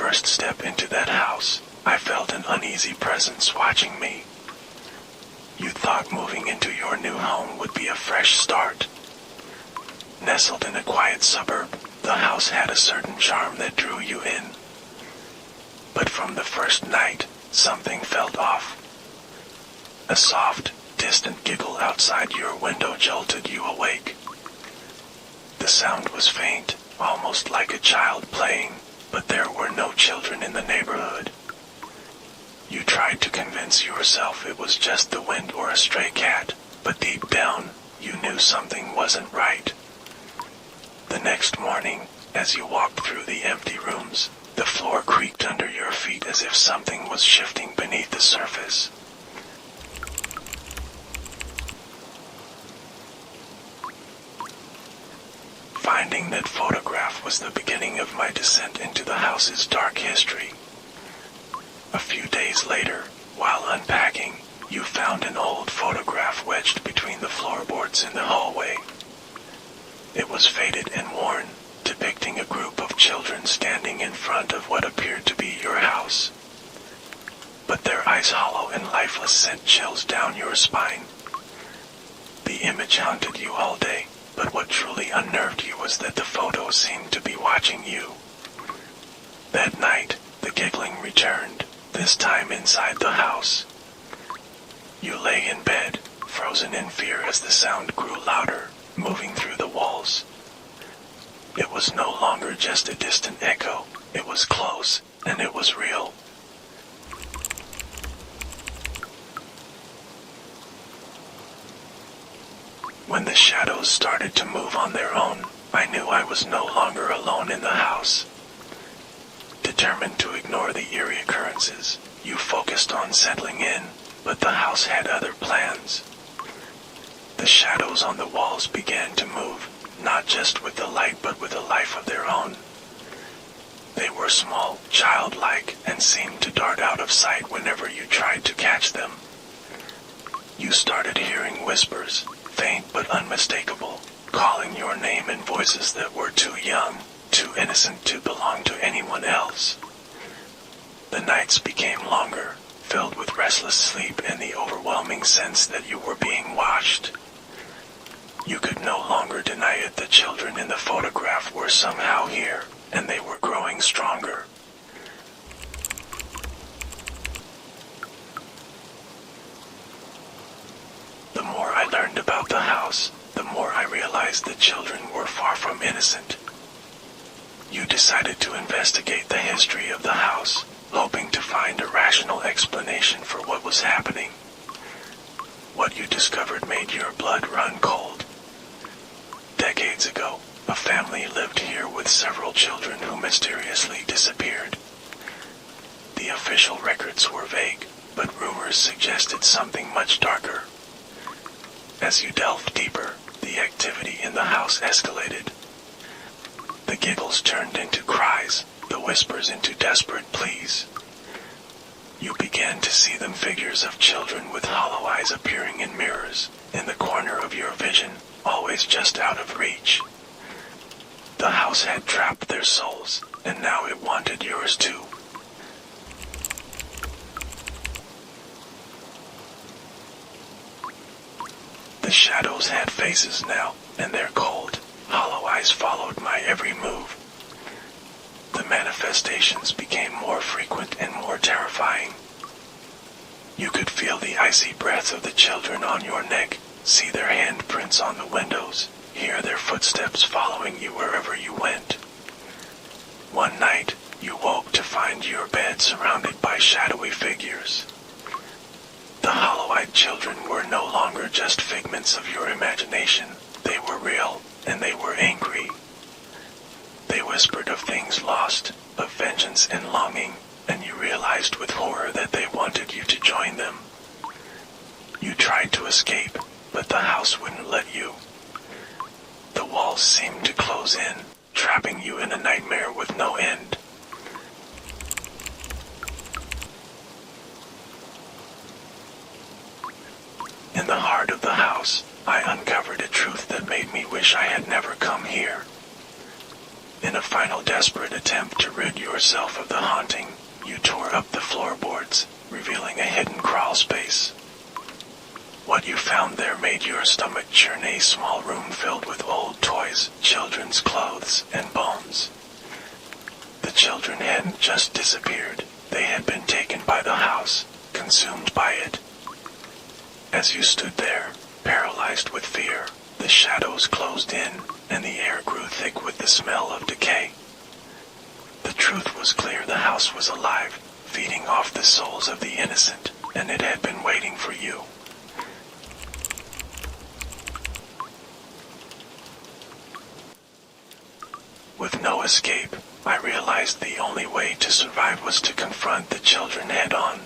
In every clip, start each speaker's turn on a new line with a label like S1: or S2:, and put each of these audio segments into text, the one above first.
S1: first step into that house, I felt an uneasy presence watching me. You thought moving into your new home would be a fresh start. Nestled in a quiet suburb, the house had a certain charm that drew you in. But from the first night, something felt off. A soft, distant giggle outside your window jolted you awake. The sound was faint, almost like a child playing, but there were no children in the neighborhood. You tried to convince yourself it was just the wind or a stray cat, but deep down, you knew something wasn't right. The next morning, as you walked through the empty rooms, the floor creaked under your feet as if something was shifting beneath the surface. Finding that photograph was the beginning of my descent into the house's dark history. A few days later, while unpacking, you found an old photograph wedged between the floorboards in the hallway. It was faded and worn, depicting a group of children standing in front of what appeared to be your house. But their eyes hollow and lifeless sent chills down your spine. The image haunted you all day, but what truly unnerved you was that the photo seemed to be watching you. That night, the giggling returned, this time inside the house. You lay in bed, frozen in fear as the sound grew louder, moving through the walls. It was no longer just a distant echo, it was close, and it was real. When the shadows started to move on their own, I knew I was no longer alone in the house. Determined to ignore the eerie occurrences, you focused on settling in, but the house had other plans. The shadows on the walls began to move, not just with the light but with a life of their own. They were small, childlike, and seemed to dart out of sight whenever you tried to catch them. You started hearing whispers, faint but unmistakable, calling your name in voices that were too young, too innocent to belong to anyone else. The nights became longer, filled with restless sleep and the overwhelming sense that you were being watched. You could no longer deny it. The children in the photograph were somehow here, and they were growing stronger. The more I learned about the house, the more I realized the children were far from innocent. You decided to investigate the history of the house, hoping to find a rational explanation for what was happening. What you discovered made your blood run cold. Decades ago, a family lived here with several children who mysteriously disappeared. The official records were vague, but rumors suggested something much darker. As you delved deeper, the activity in the house escalated. The giggles turned into cries, the whispers into desperate pleas. You began to see them figures of children with hollow eyes appearing in mirrors, in the corner of your vision, always just out of reach. The house had trapped their souls, and now it wanted yours too. The shadows had faces now, and their cold, hollow eyes followed my every move. The manifestations became more frequent and more terrifying. You could feel the icy breath of the children on your neck, see their handprints on the windows, hear their footsteps following you wherever you went. One night, you woke to find your bed surrounded by shadowy figures. The hollow-eyed children were no longer just figments of your imagination. They were real, and they were angry. They whispered of things lost, of vengeance and longing, and you realized with horror that they wanted you to join them. You tried to escape, but the house wouldn't let you. The walls seemed to close in, trapping you in a nightmare with no end. In the heart of the house, I uncovered a truth that made me wish I had never come here. In a final desperate attempt to rid yourself of the haunting, you tore up the floorboards, revealing a hidden crawl space. What you found there made your stomach churn. A small room filled with old toys, children's clothes, and bones. The children hadn't just disappeared, they had been taken by the house, consumed by it. As you stood there, paralyzed with fear, the shadows closed in, and the air grew thick with the smell of decay. The truth was clear: the house was alive, feeding off the souls of the innocent, and it had been waiting for you. With no escape, I realized the only way to survive was to confront the children head-on.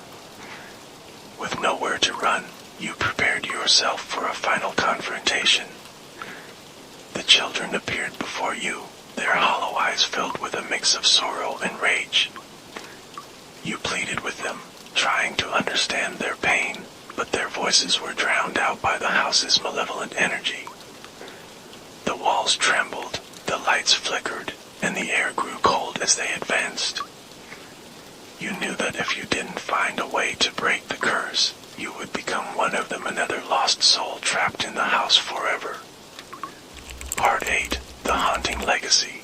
S1: With nowhere to run, you prepared yourself for a final confrontation. The children appeared before you, their hollow eyes filled with a mix of sorrow and rage. You pleaded with them, trying to understand their pain, but their voices were drowned out by the house's malevolent energy. The walls trembled, the lights flickered, and the air grew cold as they advanced. You knew that if you didn't find a way to break the curse, you would become one of them, another lost soul trapped in the house forever. Part 8, The Haunting Legacy.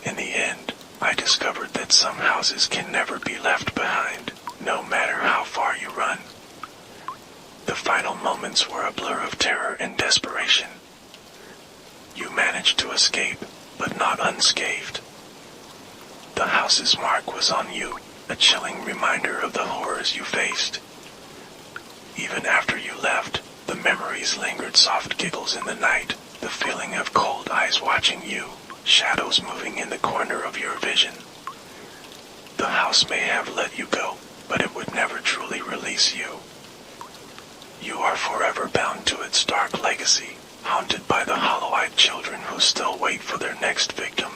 S1: In the end, I discovered that some houses can never be left behind, no matter how far you run. The final moments were a blur of terror and desperation. You managed to escape, but not unscathed. The house's mark was on you, a chilling reminder of the horrors you faced. Even after you left, the memories lingered: soft giggles in the night, the feeling of cold eyes watching you, shadows moving in the corner of your vision. The house may have let you go, but it would never truly release you. You are forever bound to its dark legacy, haunted by the hollow-eyed children who still wait for their next victim.